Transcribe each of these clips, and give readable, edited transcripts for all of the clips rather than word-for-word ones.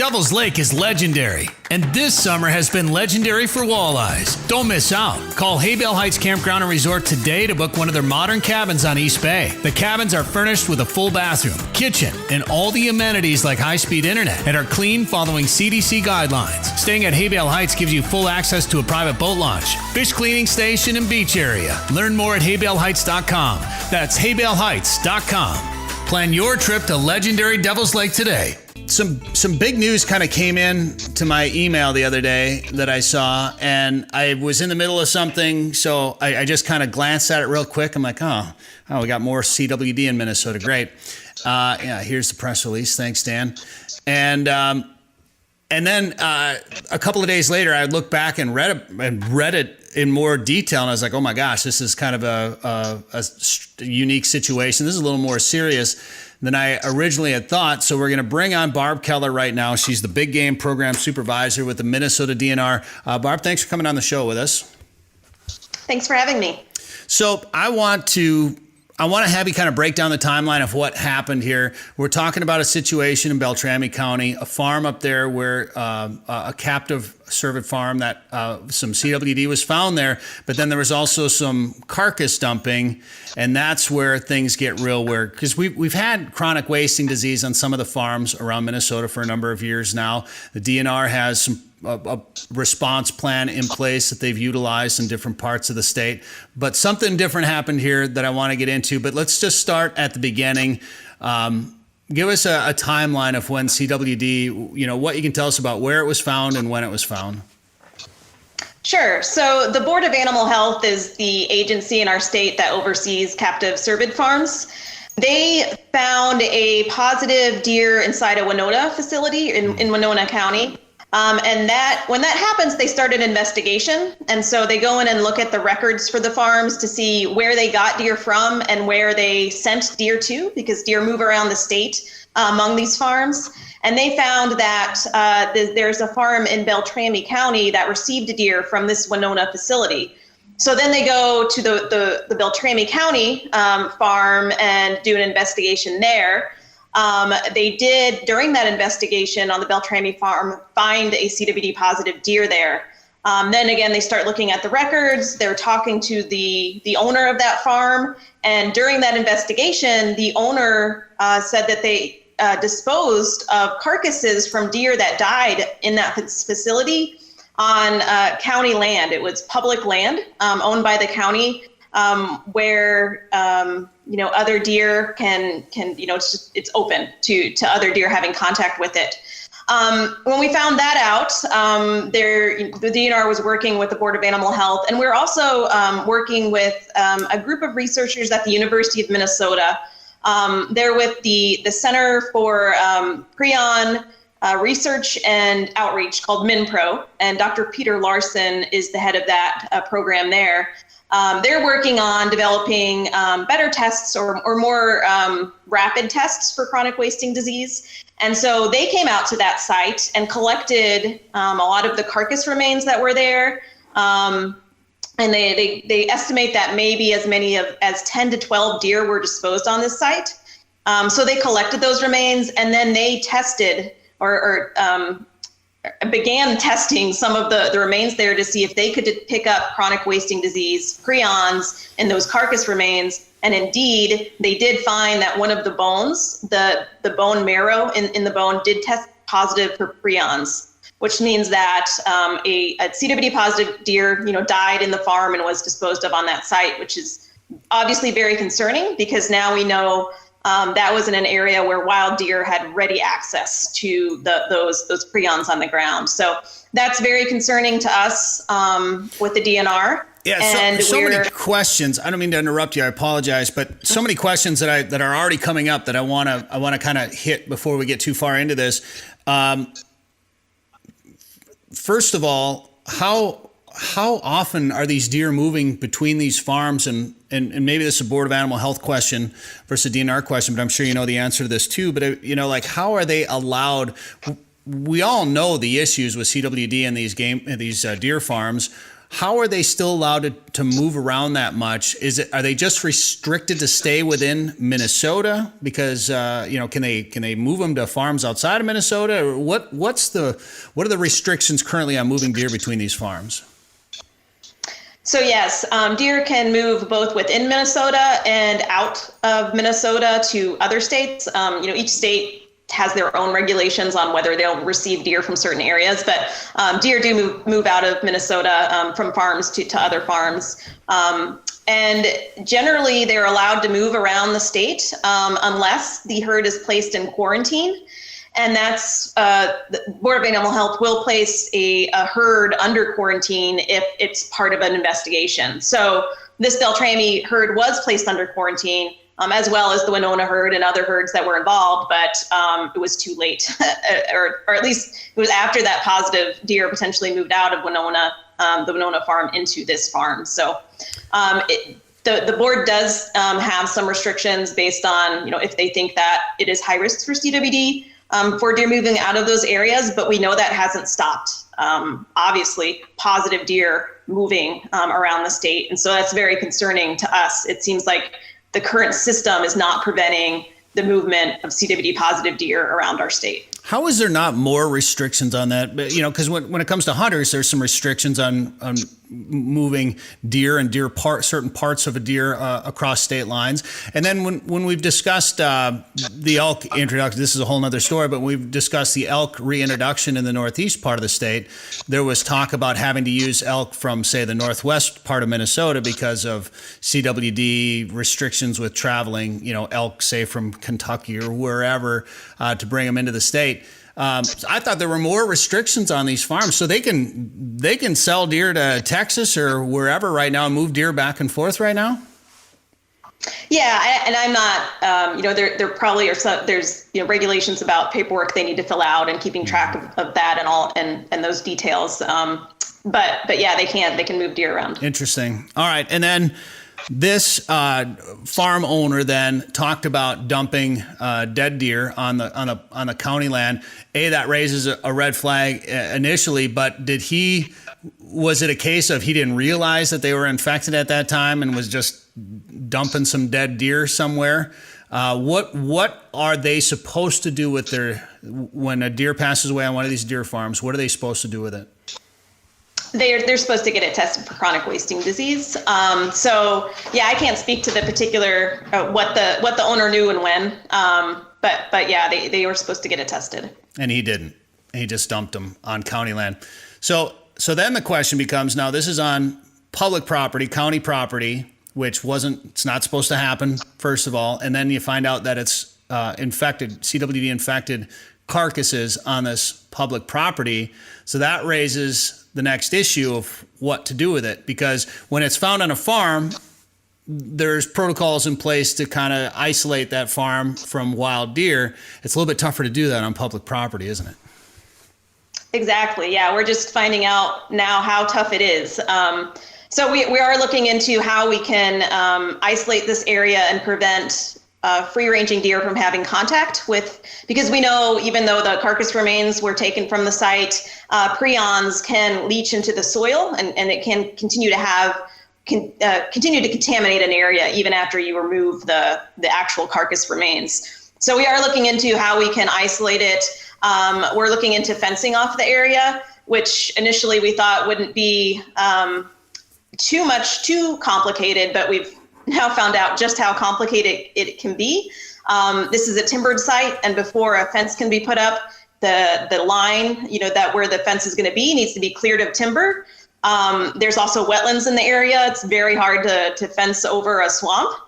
Devil's Lake is legendary, and this summer has been legendary for walleyes. Don't miss out. Call Haybale Heights Campground and Resort today to book one of their modern cabins on East Bay. The cabins are furnished with a full bathroom, kitchen, and all the amenities like high-speed internet, and are clean following CDC guidelines. Staying at Haybale Heights gives you full access to a private boat launch, fish cleaning station, and beach area. Learn more at haybaleheights.com. That's haybaleheights.com. Plan your trip to legendary Devil's Lake today. Some big news kind of came in to my email the other day that I saw, and I was in the middle of something, so I just kind of glanced at it real quick. I'm like, oh, we got more CWD in Minnesota. Great. Yeah, here's the press release. Thanks, Dan. And then a couple of days later, I looked back and read it in more detail, and I was like, oh my gosh, this is kind of a unique situation. This is a little more serious than I originally had thought. So we're going to bring on Barb Keller right now. She's the big game program supervisor with the Minnesota DNR. Barb, thanks for coming on the show with us. Thanks for having me. So I want to have you kind of break down the timeline of what happened here. We're talking about a situation in Beltrami County, a farm up there where a captive cervid farm that some CWD was found there, but then there was also some carcass dumping, and that's where things get real weird, because we've had chronic wasting disease on some of the farms around Minnesota for a number of years now. The DNR has a response plan in place that they've utilized in different parts of the state, but something different happened here that I want to get into. But let's just start at the beginning. Give us a timeline of when CWD, what you can tell us about where it was found and when it was found. Sure. So the Board of Animal Health is the agency in our state that oversees captive cervid farms. They found a positive deer inside a Winona facility in Winona County. And when that happens, they start an investigation. And so they go in and look at the records for the farms to see where they got deer from and where they sent deer to, because deer move around the state among these farms. And they found that there's a farm in Beltrami County that received a deer from this Winona facility. So then they go to the Beltrami County farm and do an investigation there. They did, during that investigation on the Beltrami farm, find a CWD positive deer there. Then again, they start looking at the records. They're talking to the owner of that farm. And during that investigation, the owner said that they disposed of carcasses from deer that died in that facility on county land. It was public land owned by the county, where other deer can it's open to other deer having contact with it. When we found that out, the DNR was working with the Board of Animal Health, and we're also working with a group of researchers at the University of Minnesota. They're with the Center for Prion Research and Outreach, called MinPro, and Dr. Peter Larson is the head of that program there. They're working on developing better tests or more rapid tests for chronic wasting disease. And so they came out to that site and collected a lot of the carcass remains that were there. And they estimate that maybe as many as 10 to 12 deer were disposed on this site. So they collected those remains, and then they tested or began testing some of the remains there to see if they could pick up chronic wasting disease prions in those carcass remains. And indeed, they did find that one of the bones, the bone marrow in the bone, did test positive for prions, which means that a CWD positive deer, died in the farm and was disposed of on that site, which is obviously very concerning, because now we know that was in an area where wild deer had ready access to those prions on the ground. So that's very concerning to us with the DNR. Yeah, and so many questions. I don't mean to interrupt you. I apologize, but so many questions that are already coming up that I want to kind of hit before we get too far into this. First of all, how often are these deer moving between these farms? And maybe this is a Board of Animal Health question versus a DNR question, but I'm sure you know the answer to this too. But how are they allowed? We all know the issues with CWD and these deer farms. how are they still allowed to move around that much? Are they just restricted to stay within Minnesota? Because can they move them to farms outside of Minnesota? Or what are the restrictions currently on moving deer between these farms? So yes, deer can move both within Minnesota and out of Minnesota to other states. Each state has their own regulations on whether they'll receive deer from certain areas, but deer do move out of Minnesota from farms to other farms. And generally they're allowed to move around the state unless the herd is placed in quarantine. And that's the Board of Animal Health will place a herd under quarantine if it's part of an investigation. So this Beltrami herd was placed under quarantine, as well as the Winona herd and other herds that were involved, but it was too late, or at least it was after that positive deer potentially moved out of Winona, the Winona farm into this farm. So the board does have some restrictions based on, if they think that it is high risk for CWD for deer moving out of those areas, but we know that hasn't stopped. Obviously, positive deer moving around the state, and so that's very concerning to us. It seems like the current system is not preventing the movement of CWD positive deer around our state. How is there not more restrictions on that? Because when it comes to hunters, there's some restrictions on moving deer and certain parts of a deer across state lines. And then when we've discussed the elk introduction, this is a whole nother story, but we've discussed the elk reintroduction in the northeast part of the state. There was talk about having to use elk from, say, the northwest part of Minnesota because of CWD restrictions with traveling, elk, say, from Kentucky or wherever to bring them into the state. I thought there were more restrictions on these farms, so they can sell deer to Texas or wherever right now and move deer back and forth right now. Yeah, and I'm not. There probably are there's regulations about paperwork they need to fill out and keeping track of that and all and those details. But yeah, they can move deer around. Interesting. All right, and then this farm owner then talked about dumping dead deer on the county land. That raises a red flag initially, but was it a case of he didn't realize that they were infected at that time and was just dumping some dead deer somewhere? What are they supposed to do with when a deer passes away on one of these deer farms? What are they supposed to do with it? They're supposed to get it tested for chronic wasting disease. So yeah, I can't speak to the particular what the owner knew and when. But yeah, they were supposed to get it tested. And he didn't. He just dumped them on county land. So then the question becomes, now this is on public property, county property, which it's not supposed to happen, first of all. And then you find out that it's infected, CWD infected carcasses on this public property. So that raises the next issue of what to do with it, because when it's found on a farm, there's protocols in place to kind of isolate that farm from wild deer. It's a little bit tougher to do that on public property, isn't it? Exactly. Yeah, we're just finding out now how tough it is. So we are looking into how we can isolate this area and prevent free-ranging deer from having contact with, because we know even though the carcass remains were taken from the site, prions can leach into the soil and it can continue to contaminate an area even after you remove the actual carcass remains. So we are looking into how we can isolate it. We're looking into fencing off the area, which initially we thought wouldn't be too complicated, but we've now found out just how complicated it can be. This is a timbered site, and before a fence can be put up, the line, that where the fence is going to be needs to be cleared of timber. There's also wetlands in the area. It's very hard to fence over a swamp.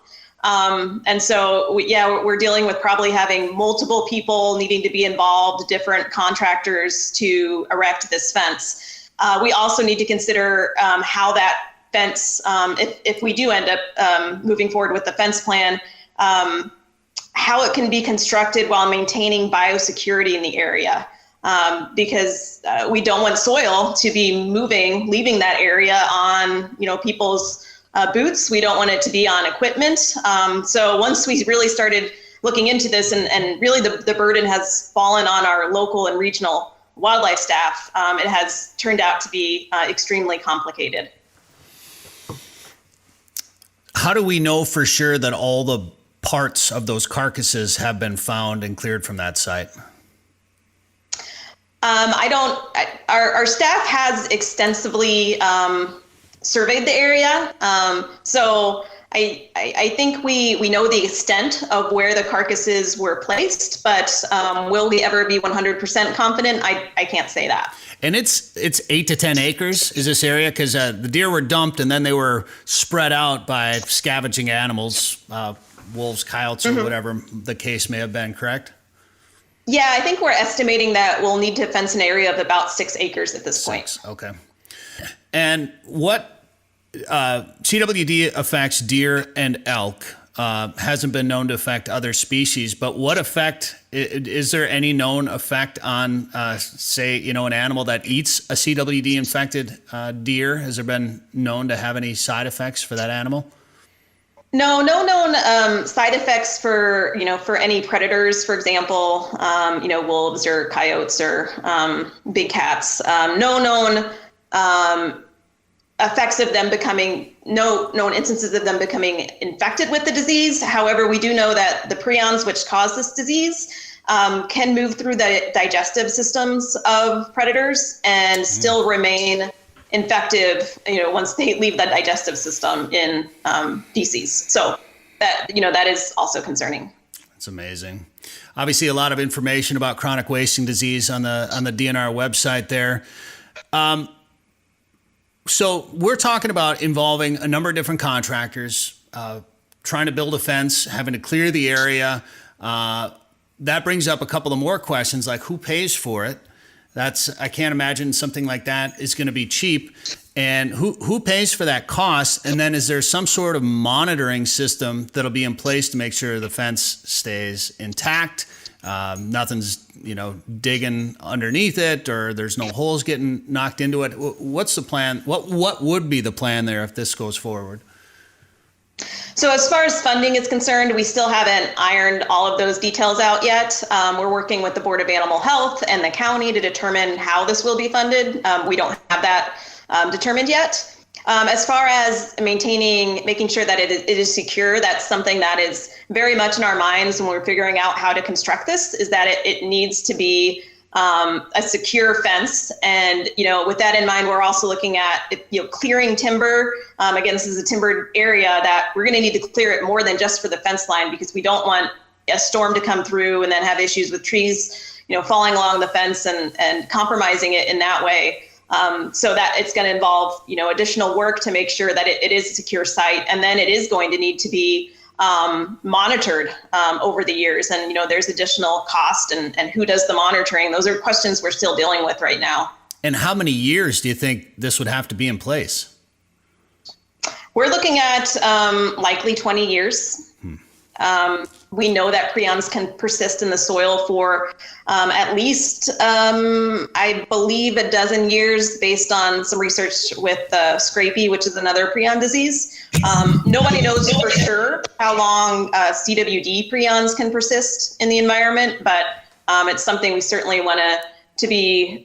And so, we're dealing with probably having multiple people needing to be involved, different contractors to erect this fence. We also need to consider how that fence, if we do end up moving forward with the fence plan, how it can be constructed while maintaining biosecurity in the area. Because we don't want soil to be leaving that area on, people's boots. We don't want it to be on equipment. So once we really started looking into this, and really the burden has fallen on our local and regional wildlife staff, it has turned out to be extremely complicated. How do we know for sure that all the parts of those carcasses have been found and cleared from that site? Our staff has extensively surveyed the area. So I think we know the extent of where the carcasses were placed, but will we ever be 100% confident? I can't say that. And it's 8 to 10 acres is this area, because the deer were dumped and then they were spread out by scavenging animals, wolves, coyotes, or whatever the case may have been, correct? Yeah, I think we're estimating that we'll need to fence an area of about 6 acres at this point. Okay. And what CWD affects deer and elk hasn't been known to affect other species, but what effect, is there any known effect on, say, an animal that eats a CWD infected deer? Has there been known to have any side effects for that animal? No known side effects for any predators, for example, wolves or coyotes or big cats. No known effects of them no known instances of them becoming infected with the disease. However, we do know that the prions which cause this disease can move through the digestive systems of predators and still remain infective, once they leave the digestive system in feces. So that is also concerning. That's amazing. Obviously, a lot of information about chronic wasting disease on the DNR website there. So we're talking about involving a number of different contractors, trying to build a fence, having to clear the area. That brings up a couple of more questions, like who pays for it? I can't imagine something like that is going to be cheap. And who pays for that cost? And then is there some sort of monitoring system that'll be in place to make sure the fence stays intact? Nothing's, digging underneath it, or there's no holes getting knocked into it. What's the plan? What would be the plan there if this goes forward? So as far as funding is concerned, we still haven't ironed all of those details out yet. We're working with the Board of Animal Health and the county to determine how this will be funded. We don't have that determined yet. As far as making sure that it is secure, that's something that is very much in our minds when we're figuring out how to construct this, is that it needs to be a secure fence. And, with that in mind, we're also looking at, clearing timber. Again, this is a timbered area that we're going to need to clear it more than just for the fence line, because we don't want a storm to come through and then have issues with trees, falling along the fence and compromising it in that way. So that it's going to involve, additional work to make sure that it is a secure site. And then it is going to need to be monitored over the years. And, there's additional cost and who does the monitoring. Those are questions we're still dealing with right now. And how many years do you think this would have to be in place? We're looking at likely 20 years. We know that prions can persist in the soil for at least, I believe, a dozen years based on some research with scrapie, which is another prion disease. Nobody knows for sure how long CWD prions can persist in the environment, but it's something we certainly want to be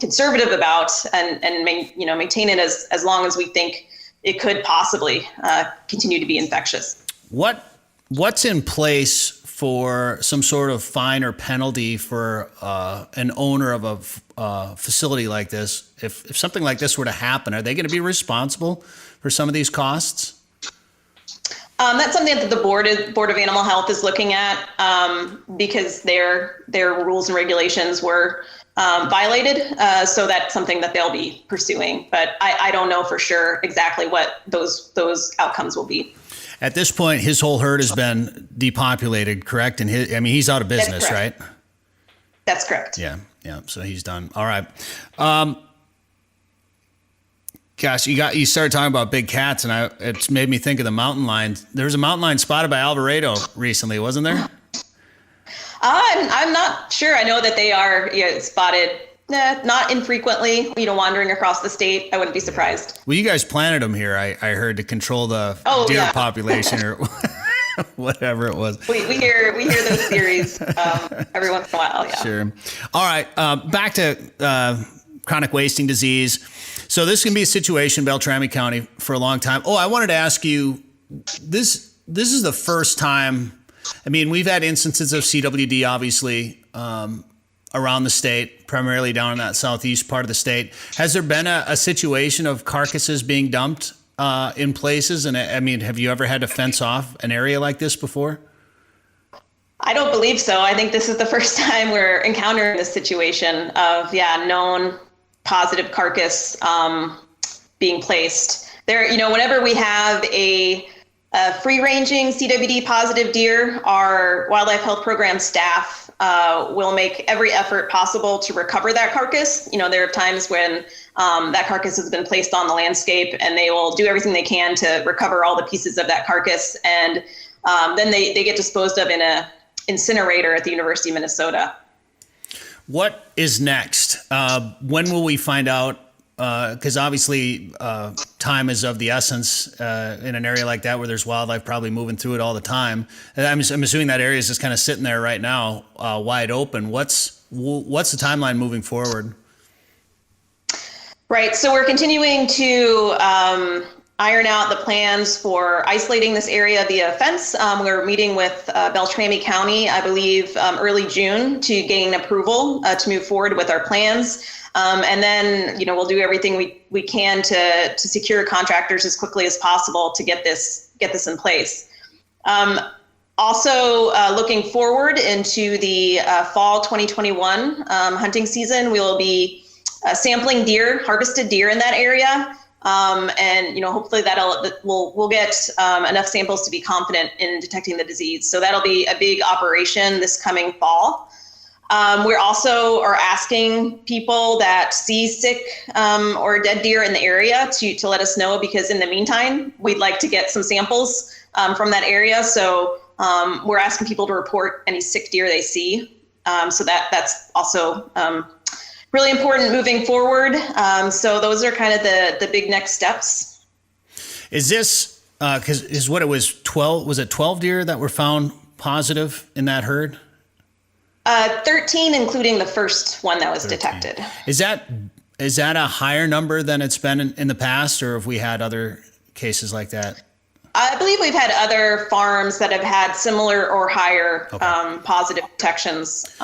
conservative about and maintain it as long as we think it could possibly continue to be infectious. What's in place for some sort of fine or penalty for an owner of a facility like this? If something like this were to happen, are they going to be responsible for some of these costs? That's something that the Board of Animal Health is looking at because their rules and regulations were violated. So that's something that they'll be pursuing. But I don't know for sure exactly what those outcomes will be. At this point, his whole herd has been depopulated, correct? And he's out of business, right? That's correct. Yeah. So he's done. All right. Gosh, you started talking about big cats, and it's made me think of the mountain lion. There was a mountain lion spotted by Alvarado recently, wasn't there? I'm not sure. I know that they are spotted. Not infrequently, wandering across the state. I wouldn't be surprised. Well, you guys planted them here, I heard, to control the deer population. whatever it was. We hear those theories every once in a while. Yeah. Sure. All right. Back to chronic wasting disease. So this can be a situation in Beltrami County for a long time. Oh, I wanted to ask you, this is the first time. I mean, we've had instances of CWD, obviously, around the state, primarily down in that southeast part of the state. Has there been a situation of carcasses being dumped in places? And I mean, have you ever had to fence off an area like this before? I don't believe so. I think this is the first time we're encountering this situation of, known positive carcass being placed there. Whenever we have a free-ranging CWD positive deer, our wildlife health program staff will make every effort possible to recover that carcass. There are times when that carcass has been placed on the landscape, and they will do everything they can to recover all the pieces of that carcass, and then they get disposed of in a incinerator at the University of Minnesota. What is next? When will we find out? Because obviously time is of the essence in an area like that where there's wildlife probably moving through it all the time. And I'm assuming that area is just kind of sitting there right now, wide open. What's the timeline moving forward? Right. So we're continuing to iron out the plans for isolating this area via fence. We're meeting with Beltrami County, I believe, early June to gain approval to move forward with our plans. And then, we'll do everything we can to secure contractors as quickly as possible to get this in place. Also, looking forward into the fall 2021 hunting season, we will be sampling harvested deer in that area. And hopefully we'll get enough samples to be confident in detecting the disease. So that'll be a big operation this coming fall. We're also are asking people that see sick or dead deer in the area to let us know, because in the meantime, we'd like to get some samples from that area. So we're asking people to report any sick deer they see. So that's also really important moving forward. So those are kind of the big next steps. Is this, because what it was 12, was it 12 deer that were found positive in that herd? 13, including the first one that was 13. detected. Is that a higher number than it's been in the past, or have we had other cases like that? I believe we've had other farms that have had similar or higher positive detections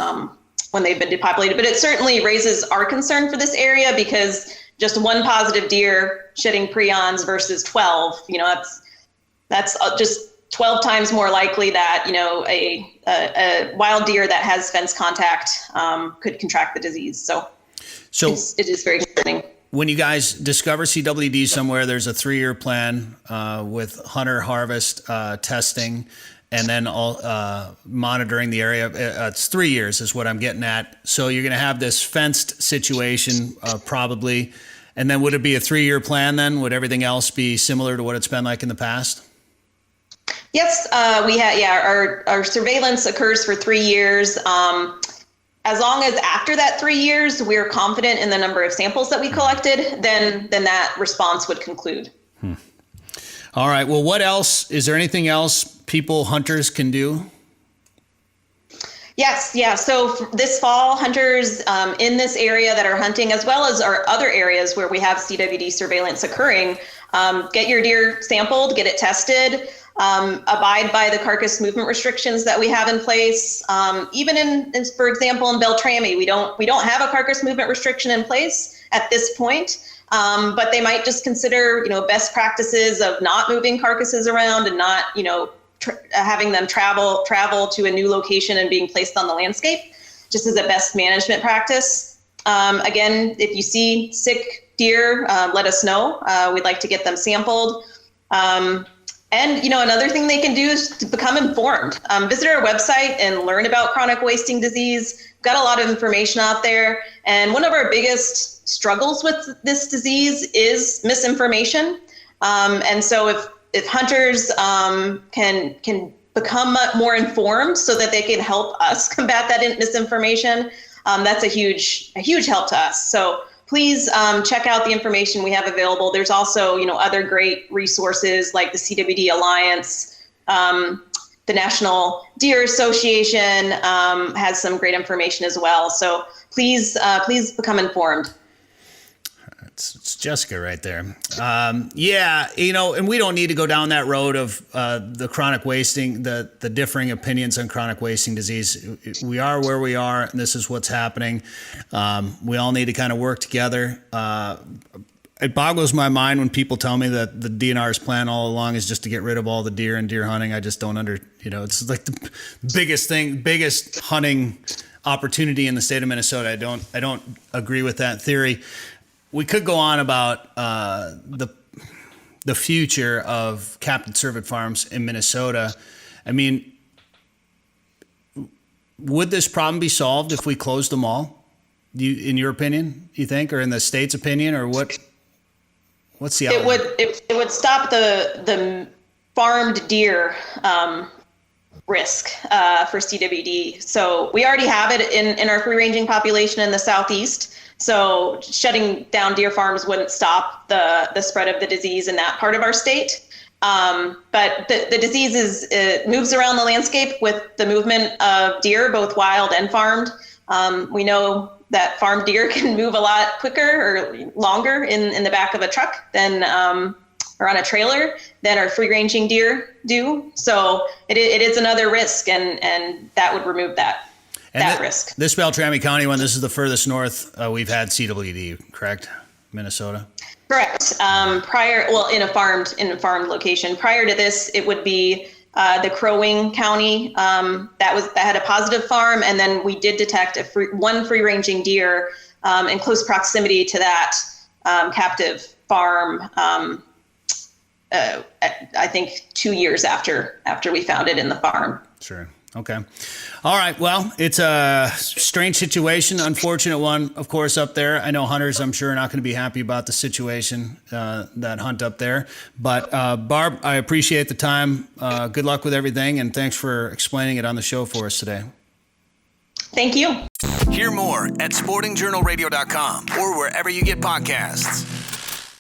when they've been depopulated, but it certainly raises our concern for this area, because just one positive deer shedding prions versus 12, that's just 12 times more likely that, a wild deer that has fence contact could contract the disease. So it is very concerning. When you guys discover CWD somewhere, there's a 3-year plan with hunter harvest testing, and then all monitoring the area. It's 3 years is what I'm getting at. So you're going to have this fenced situation probably. And then would it be a 3-year plan then? Would everything else be similar to what it's been like in the past? Yes, we have. Our surveillance occurs for 3 years. As long as after that 3 years, we're confident in the number of samples that we collected, then that response would conclude. All right. Well, what else? Is there anything else hunters can do? Yes. Yeah. So this fall, hunters in this area that are hunting, as well as our other areas where we have CWD surveillance occurring, get your deer sampled, get it tested, abide by the carcass movement restrictions that we have in place. Even in, for example, in Beltrami, we don't have a carcass movement restriction in place at this point. But they might just consider, best practices of not moving carcasses around and not, having them travel to a new location and being placed on the landscape, just as a best management practice. Again, if you see sick deer, let us know. We'd like to get them sampled. And, another thing they can do is to become informed. Visit our website and learn about chronic wasting disease. We've got a lot of information out there. And one of our biggest struggles with this disease is misinformation. And so if hunters can become more informed so that they can help us combat that misinformation, that's a huge help to us. So please check out the information we have available. There's also, other great resources like the CWD Alliance, the National Deer Association has some great information as well. So please become informed. It's Jessica right there. Yeah, and we don't need to go down that road of the chronic wasting, the differing opinions on chronic wasting disease. We are where we are, and this is what's happening. We all need to kind of work together. It boggles my mind when people tell me that the DNR's plan all along is just to get rid of all the deer and deer hunting. I just don't it's like the biggest hunting opportunity in the state of Minnesota. I don't agree with that theory. We could go on about the future of captive cervid farms in Minnesota. I mean, would this problem be solved if we closed them all? In your opinion, you think, or in the state's opinion, or what? What's the outlook? It would stop the farmed deer risk for CWD. So we already have it in our free ranging population in the Southeast. So shutting down deer farms wouldn't stop the spread of the disease in that part of our state. But the disease moves around the landscape with the movement of deer, both wild and farmed. We know that farmed deer can move a lot quicker or longer in the back of a truck than or on a trailer than our free ranging deer do. So it is another risk, and that would remove that risk. This Beltrami County one, this is the furthest north we've had CWD, correct? Minnesota? Correct. In a farmed location. Prior to this, it would be the Crow Wing County that had a positive farm, and then we did detect one free ranging deer in close proximity to that captive farm. I think 2 years after we found it in the farm. Sure. Okay. All right. Well, it's a strange situation, unfortunate one, of course, up there. I know hunters, I'm sure, are not going to be happy about the situation that hunt up there. But Barb, I appreciate the time. Good luck with everything, and thanks for explaining it on the show for us today. Thank you. Hear more at sportingjournalradio.com or wherever you get podcasts.